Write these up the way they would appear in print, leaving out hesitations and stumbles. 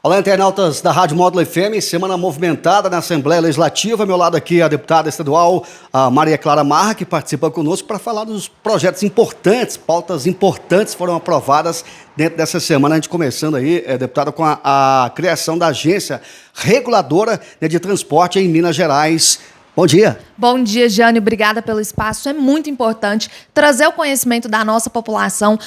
Olá, internautas da Rádio Módulo FM, semana movimentada na Assembleia Legislativa. Ao meu lado aqui a deputada estadual a Maria Clara Marra, que participa conosco para falar dos projetos importantes, pautas importantes foram aprovadas dentro dessa semana. A gente começando aí, deputada, com a criação da Agência Reguladora de Transporte em Minas Gerais. Bom dia. Bom dia, Jânio. Obrigada pelo espaço. É muito importante trazer o conhecimento da nossa população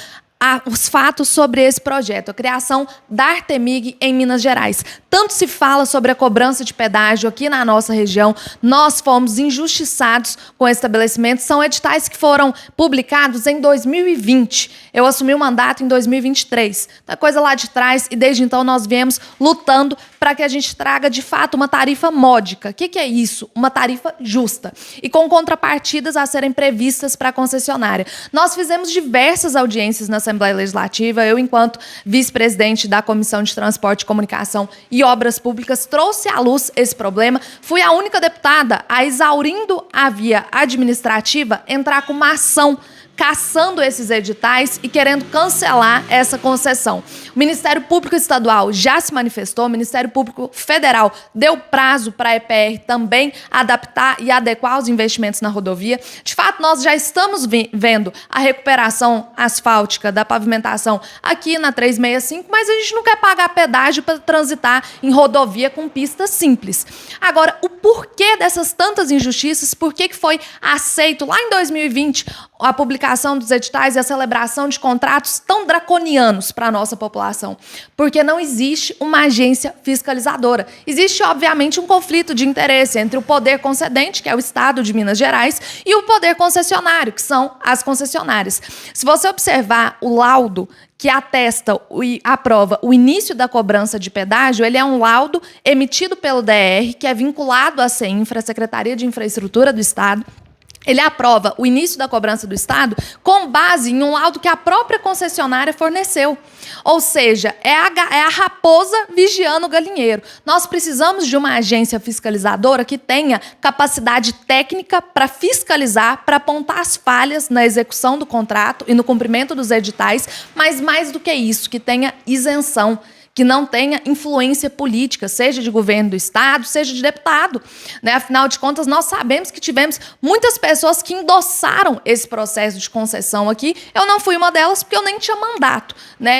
os fatos sobre esse projeto, a criação da Artemig em Minas Gerais. Tanto se fala sobre a cobrança de pedágio aqui na nossa região, nós fomos injustiçados com o estabelecimento. São editais que foram publicados em 2020. Eu assumi o mandato em 2023. Da coisa lá de trás, e desde então nós viemos lutando para que a gente traga, de fato, uma tarifa módica. O que é isso? Uma tarifa justa. E com contrapartidas a serem previstas para a concessionária. Nós fizemos diversas audiências na Assembleia Legislativa. Eu, enquanto vice-presidente da Comissão de Transporte, Comunicação e Obras Públicas, trouxe à luz esse problema. Fui a única deputada a, exaurindo a via administrativa, entrar com uma ação caçando esses editais e querendo cancelar essa concessão. O Ministério Público Estadual já se manifestou, o Ministério Público Federal deu prazo para a EPR também adaptar e adequar os investimentos na rodovia. De fato, nós já estamos vendo a recuperação asfáltica da pavimentação aqui na 365, mas a gente não quer pagar pedágio para transitar em rodovia com pista simples. Agora, o porquê dessas tantas injustiças, por que foi aceito lá em 2020 a publicação dos editais e a celebração de contratos tão draconianos para a nossa população? Porque não existe uma agência fiscalizadora. Existe, obviamente, um conflito de interesse entre o poder concedente, que é o Estado de Minas Gerais, e o poder concessionário, que são as concessionárias. Se você observar o laudo que atesta e aprova o início da cobrança de pedágio, ele é um laudo emitido pelo DR, que é vinculado à CEINFRA, Secretaria de Infraestrutura do Estado. Ele aprova o início da cobrança do Estado com base em um laudo que a própria concessionária forneceu. Ou seja, é a raposa vigiando o galinheiro. Nós precisamos de uma agência fiscalizadora que tenha capacidade técnica para fiscalizar, para apontar as falhas na execução do contrato e no cumprimento dos editais, mas mais do que isso, que tenha isenção, que não tenha influência política, seja de governo do Estado, seja de deputado. Afinal de contas, nós sabemos que tivemos muitas pessoas que endossaram esse processo de concessão aqui. Eu não fui uma delas porque eu nem tinha mandato.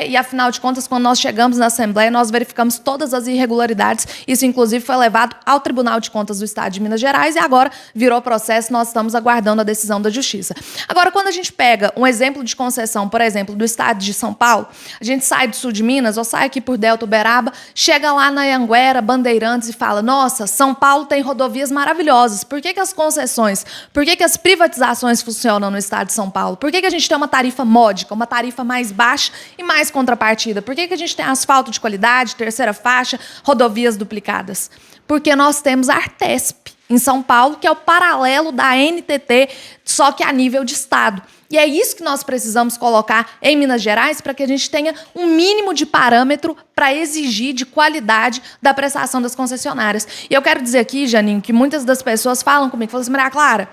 E, afinal de contas, quando nós chegamos na Assembleia, nós verificamos todas as irregularidades. Isso, inclusive, foi levado ao Tribunal de Contas do Estado de Minas Gerais e agora virou processo. Nós estamos aguardando a decisão da Justiça. Agora, quando a gente pega um exemplo de concessão, por exemplo, do Estado de São Paulo, a gente sai do sul de Minas ou sai aqui por Delta Uberaba, chega lá na Anhanguera, Bandeirantes e fala: nossa, São Paulo tem rodovias maravilhosas. Por que as concessões, por que as privatizações funcionam no estado de São Paulo? Por que a gente tem uma tarifa módica, uma tarifa mais baixa e mais contrapartida? Por que a gente tem asfalto de qualidade, terceira faixa, rodovias duplicadas? Porque nós temos a Artesp em São Paulo, que é o paralelo da NTT, só que a nível de estado. E é isso que nós precisamos colocar em Minas Gerais para que a gente tenha um mínimo de parâmetro para exigir de qualidade da prestação das concessionárias. E eu quero dizer aqui, Janinho, que muitas das pessoas falam comigo, falam assim: Maria Clara,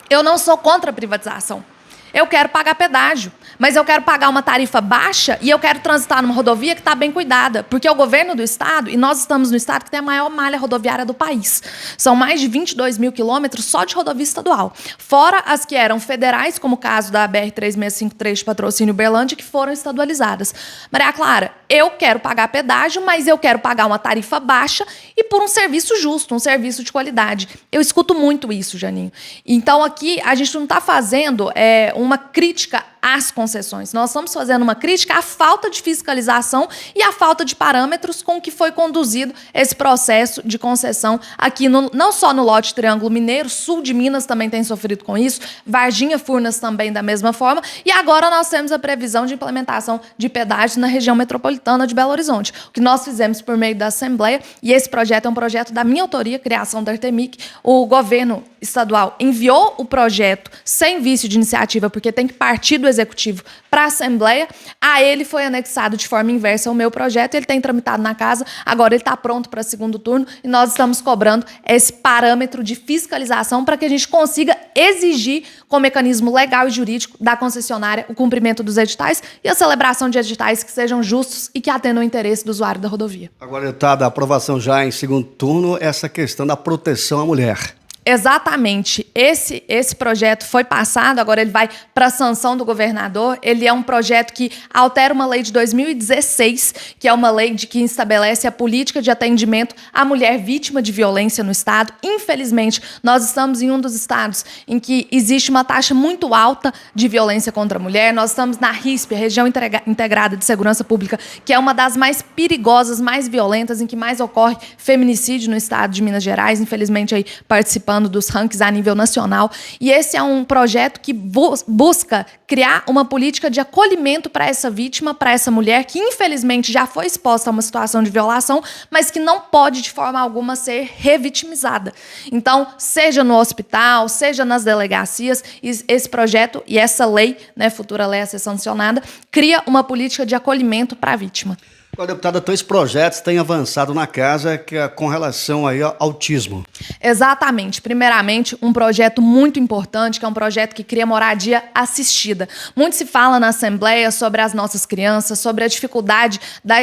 eu não sou contra a privatização. Eu quero pagar pedágio, mas eu quero pagar uma tarifa baixa e eu quero transitar numa rodovia que está bem cuidada, porque é o governo do estado, e nós estamos no estado que tem a maior malha rodoviária do país. São mais de 22 mil quilômetros só de rodovia estadual, fora as que eram federais, como o caso da BR-3653 de Patrocínio Uberlândia, que foram estadualizadas. Maria Clara, eu quero pagar pedágio, mas eu quero pagar uma tarifa baixa e por um serviço justo, um serviço de qualidade. Eu escuto muito isso, Janinho. Então aqui a gente não está fazendo uma crítica às concessões. Nós estamos fazendo uma crítica à falta de fiscalização e à falta de parâmetros com que foi conduzido esse processo de concessão aqui, não só no lote Triângulo Mineiro, sul de Minas também tem sofrido com isso, Varginha, Furnas também da mesma forma, e agora nós temos a previsão de implementação de pedágio na região metropolitana de Belo Horizonte. O que nós fizemos por meio da Assembleia, e esse projeto é um projeto da minha autoria, criação da Artemig, o governo estadual enviou o projeto sem vício de iniciativa, porque tem que partir do Executivo para a Assembleia. A ele foi anexado de forma inversa o meu projeto, ele tem tramitado na casa, agora ele está pronto para segundo turno e nós estamos cobrando esse parâmetro de fiscalização para que a gente consiga exigir com mecanismo legal e jurídico da concessionária o cumprimento dos editais e a celebração de editais que sejam justos e que atendam o interesse do usuário da rodovia. Agora, deputada, a aprovação já em segundo turno, essa questão da proteção à mulher. Exatamente. Esse projeto foi passado, agora ele vai para a sanção do governador. Ele é um projeto que altera uma lei de 2016, que é uma lei que estabelece a política de atendimento à mulher vítima de violência no Estado. Infelizmente, nós estamos em um dos estados em que existe uma taxa muito alta de violência contra a mulher. Nós estamos na RISP, a Região Integrada de Segurança Pública, que é uma das mais perigosas, mais violentas, em que mais ocorre feminicídio no estado de Minas Gerais. Infelizmente, aí participando dos rankings a nível nacional. E esse é um projeto que busca criar uma política de acolhimento para essa vítima, para essa mulher que infelizmente já foi exposta a uma situação de violação, mas que não pode de forma alguma ser revitimizada. Então, seja no hospital, seja nas delegacias, esse projeto e essa lei, né, futura lei a ser sancionada, cria uma política de acolhimento para a vítima. Agora, deputada, 3 projetos têm avançado na casa com relação aí ao autismo. Exatamente. Primeiramente, um projeto muito importante, que é um projeto que cria moradia assistida. Muito se fala na Assembleia sobre as nossas crianças, sobre a dificuldade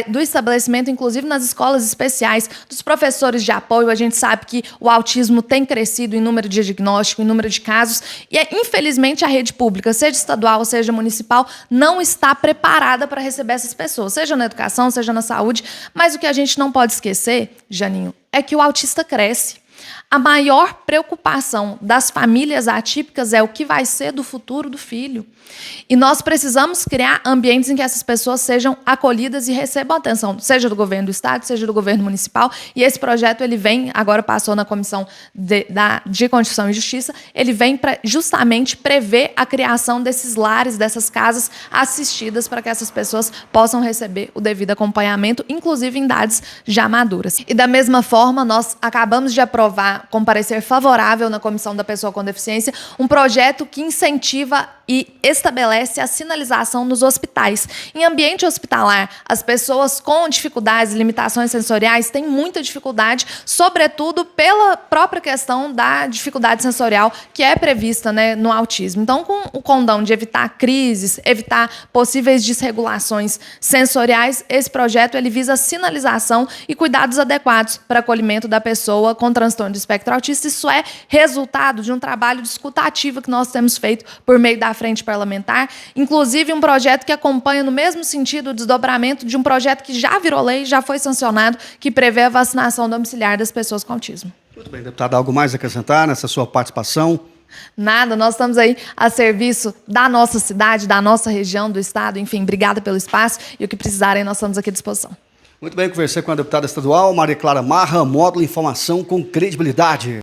do estabelecimento, inclusive nas escolas especiais, dos professores de apoio. A gente sabe que o autismo tem crescido em número de diagnóstico, em número de casos, e infelizmente a rede pública, seja estadual, seja municipal, não está preparada para receber essas pessoas, seja na educação, seja na saúde, mas o que a gente não pode esquecer, Janinho, é que o autista cresce. A maior preocupação das famílias atípicas é o que vai ser do futuro do filho. E nós precisamos criar ambientes em que essas pessoas sejam acolhidas e recebam atenção, seja do governo do estado, seja do governo municipal. E esse projeto, ele vem, agora passou na Comissão de Constituição e Justiça, ele vem para justamente prever a criação desses lares, dessas casas assistidas para que essas pessoas possam receber o devido acompanhamento, inclusive em idades já maduras. E da mesma forma, nós acabamos de aprovar, com parecer favorável na Comissão da Pessoa com Deficiência, um projeto que incentiva e estabelece a sinalização nos hospitais. Em ambiente hospitalar, as pessoas com dificuldades, limitações sensoriais têm muita dificuldade, sobretudo pela própria questão da dificuldade sensorial que é prevista, né, no autismo. Então, com o condão de evitar crises, evitar possíveis desregulações sensoriais, esse projeto ele visa a sinalização e cuidados adequados para acolhimento da pessoa com transtorno de espectro autista. Isso é resultado de um trabalho de escuta ativa que nós temos feito por meio da Frente Parlamentar, inclusive um projeto que acompanha no mesmo sentido o desdobramento de um projeto que já virou lei, já foi sancionado, que prevê a vacinação domiciliar das pessoas com autismo. Muito bem, deputada, algo mais a acrescentar nessa sua participação? Nada, nós estamos aí a serviço da nossa cidade, da nossa região, do estado, enfim, obrigada pelo espaço e o que precisarem, nós estamos aqui à disposição. Muito bem, conversei com a deputada estadual Maria Clara Marra, módulo Informação com Credibilidade.